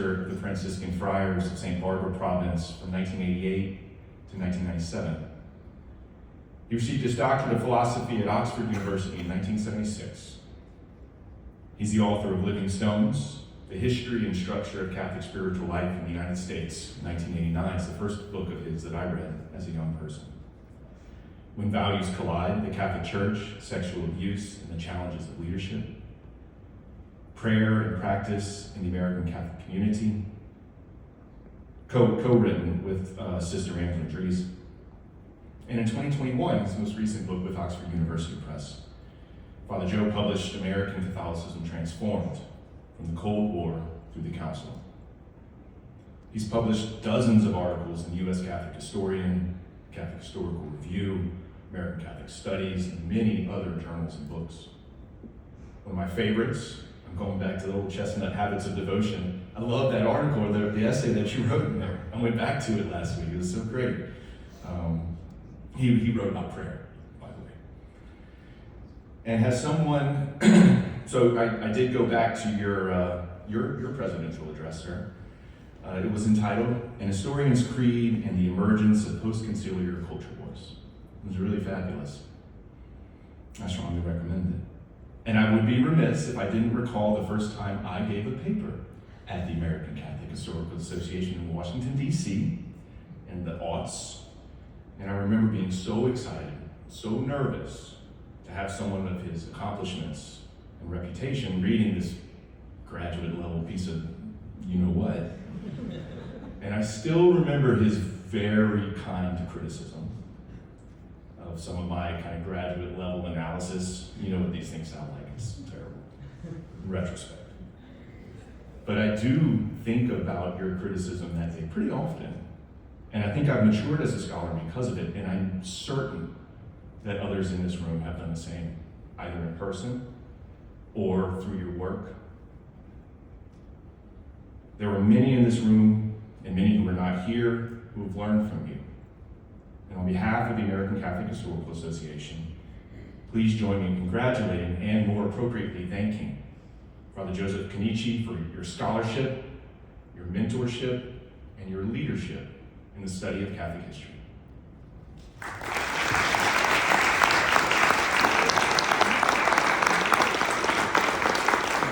minister of the Franciscan Friars of St. Barbara Province from 1988 to 1997. He received his doctorate of philosophy at Oxford University in 1976. He's the author of Living Stones, The History and Structure of Catholic Spiritual Life in the United States, 1989. It's the first book of his that I read as a young person. When Values Collide, the Catholic Church, Sexual Abuse, and the Challenges of Leadership. Prayer and Practice in the American Catholic Community, co-written with Sister Angela Dries. And in 2021, his most recent book with Oxford University Press, Father Joe published American Catholicism Transformed, from the Cold War through the Council. He's published dozens of articles in U.S. Catholic Historian, Catholic Historical Review, American Catholic Studies, and many other journals and books. One of my favorites, I'm going back to the old Chestnut Habits of Devotion. I love that article, the essay that you wrote in there. I went back to it last week. It was so great. He wrote about prayer, by the way. And has someone, so I did go back to your presidential address, sir. It was entitled, An Historian's Creed and the Emergence of Post-Conciliar Culture Wars. It was really fabulous. I strongly recommend it. And I would be remiss if I didn't recall the first time I gave a paper at the American Catholic Historical Association in Washington, D.C. in the aughts. And I remember being so excited, so nervous to have someone of his accomplishments and reputation reading this graduate level piece of you-know-what. And I still remember his very kind criticism of some of my kind of graduate level analysis. You know what these things sound like, it's terrible, in retrospect. But I do think about your criticism that day pretty often. And I think I've matured as a scholar because of it, and I'm certain that others in this room have done the same, either in person or through your work. There are many in this room, and many who are not here, who have learned from you. And on behalf of the American Catholic Historical Association, please join me in congratulating and, more appropriately, thanking Father Joseph Chinnici for your scholarship, your mentorship, and your leadership in the study of Catholic history.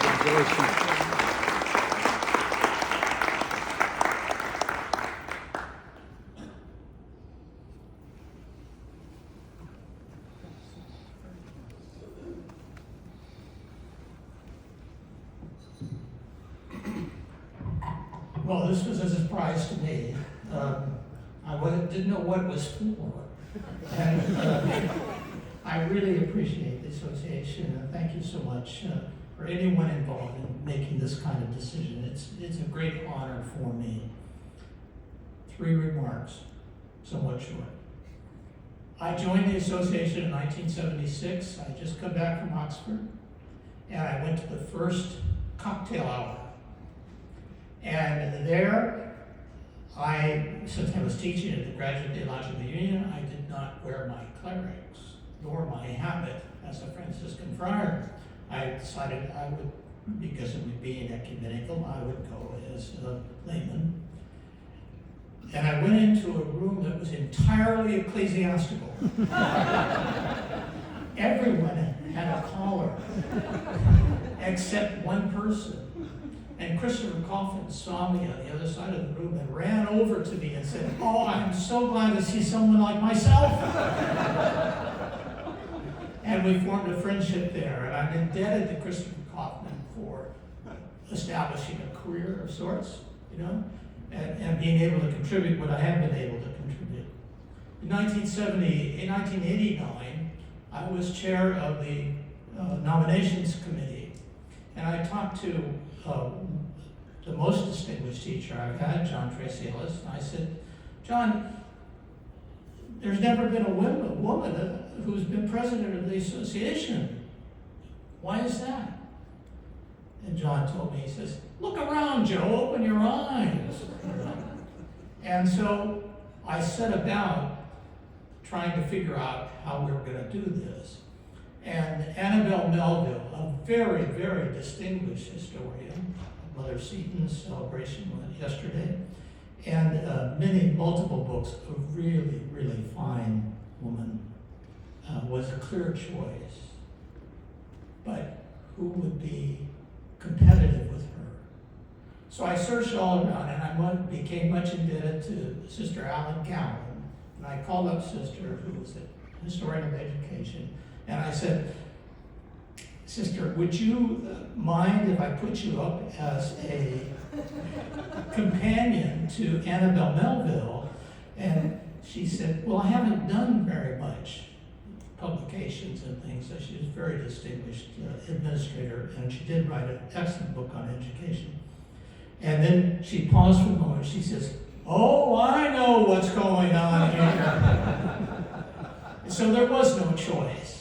Congratulations. Well, this was a surprise to me. Didn't know what it was for. And I really appreciate the association, and thank you so much for anyone involved in making this kind of decision. It's a great honor for me. 3 remarks, somewhat short. I joined the association in 1976. I just come back from Oxford, and I went to the first cocktail hour. And there, since I was teaching at the Graduate Theological Union, I did not wear my clerics, nor my habit as a Franciscan friar. I decided I would, because of me being ecumenical, I would go as a layman. And I went into a room that was entirely ecclesiastical. Everyone had a collar, except one person. And Christopher Coffin saw me on the other side of the room and ran over to me and said, "Oh, I'm so glad to see someone like myself." And we formed a friendship there. And I'm indebted to Christopher Kaufman for establishing a career of sorts, and being able to contribute what I have been able to contribute. In 1989, I was chair of the nominations committee. And I talked to the most distinguished teacher I've had, John Tracy Ellis, and I said, "John, there's never been a woman who's been president of the association. Why is that?" And John told me, he says, "Look around, Joe, open your eyes." And so I set about trying to figure out how we were going to do this. And Annabelle Melville, a very, very distinguished historian, Mother Seton's celebration yesterday, and multiple books. A really, really fine woman was a clear choice, but who would be competitive with her? So I searched all around, and I became much indebted to Sister Allen Cowan, and I called up Sister, who was a historian of education, and I said, Sister, would you mind if I put you up as a companion to Annabelle Melville? And she said, well, I haven't done very much publications and things. So she was a very distinguished administrator, and she did write an excellent book on education. And then she paused for a moment. She says, oh, I know what's going on here. So there was no choice.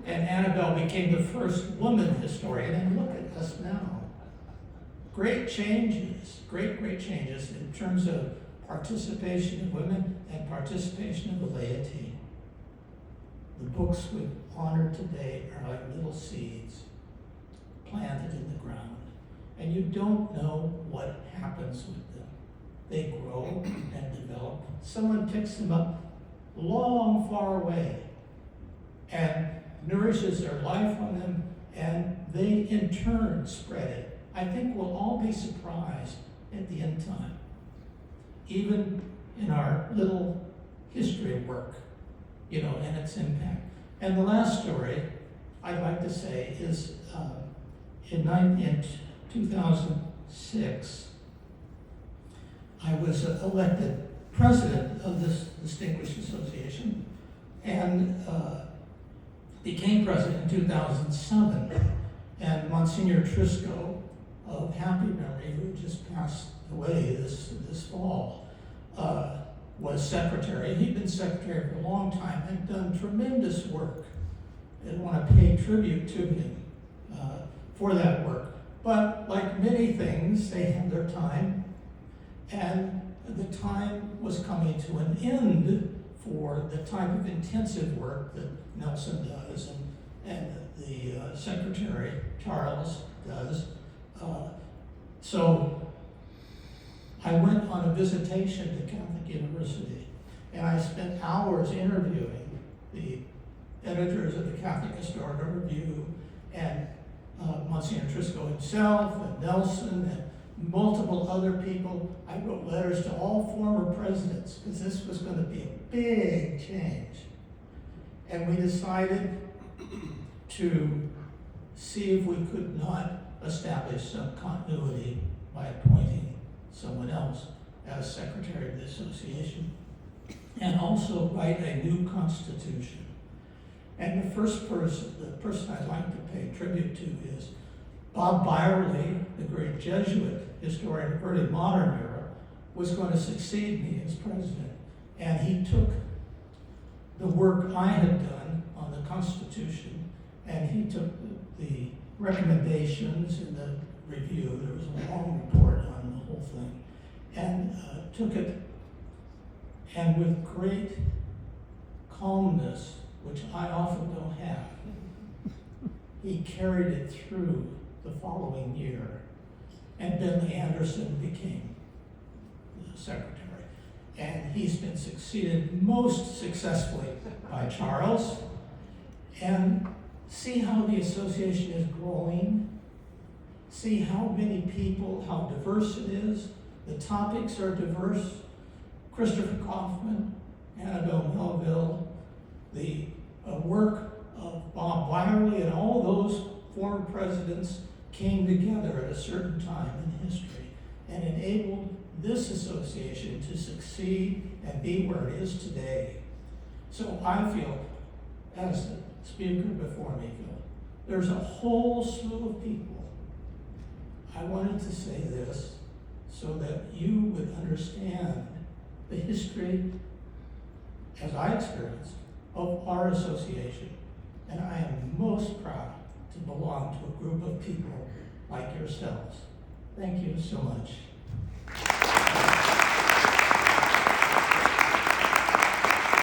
And Annabelle became the first woman historian, and look at us now. Great changes, great changes in terms of participation of women and participation of the laity. The books we honor today are like little seeds planted in the ground, and you don't know what happens with them. They grow and develop. Someone picks them up long, far away and nourishes their life on them, and they in turn spread it. I think we'll all be surprised at the end time, even in our little history work, and its impact. And the last story I'd like to say is in 2006, I was elected president of this distinguished association, and became president in 2007, and Monsignor Trisco of happy memory, who just passed away this fall, was secretary. He'd been secretary for a long time, had done tremendous work, and I want to pay tribute to him for that work. But like many things, they had their time, and the time was coming to an end for the type of intensive work that Nelson does and the secretary, Charles, does. So I went on a visitation to Catholic University, and I spent hours interviewing the editors of the Catholic Historical Review and Monsignor Trisco himself and Nelson and multiple other people. I wrote letters to all former presidents because this was going to be a big change. And we decided to see if we could not establish some continuity by appointing someone else as secretary of the association, and also write a new constitution. And the person I'd like to pay tribute to is Bob Byerly, the great Jesuit historian of early modern era, was going to succeed me as president. And he took the work I had done on the Constitution, and he took the recommendations in the review. There was a long report on the whole thing, and took it, and with great calmness, which I often don't have, he carried it through the following year, and Bentley Anderson became the secretary. And he's been succeeded most successfully by Charles. And see how the association is growing. See how many people, how diverse it is. The topics are diverse. Christopher Kaufman, Annabelle Melville, the work of Bob Byerly, and all those former presidents came together at a certain time in history and enabled this association to succeed and be where it is today. So I feel, as the speaker before me feel, there's a whole slew of people. I wanted to say this so that you would understand the history, as I experienced, of our association. And I am most proud to belong to a group of people like yourselves. Thank you so much.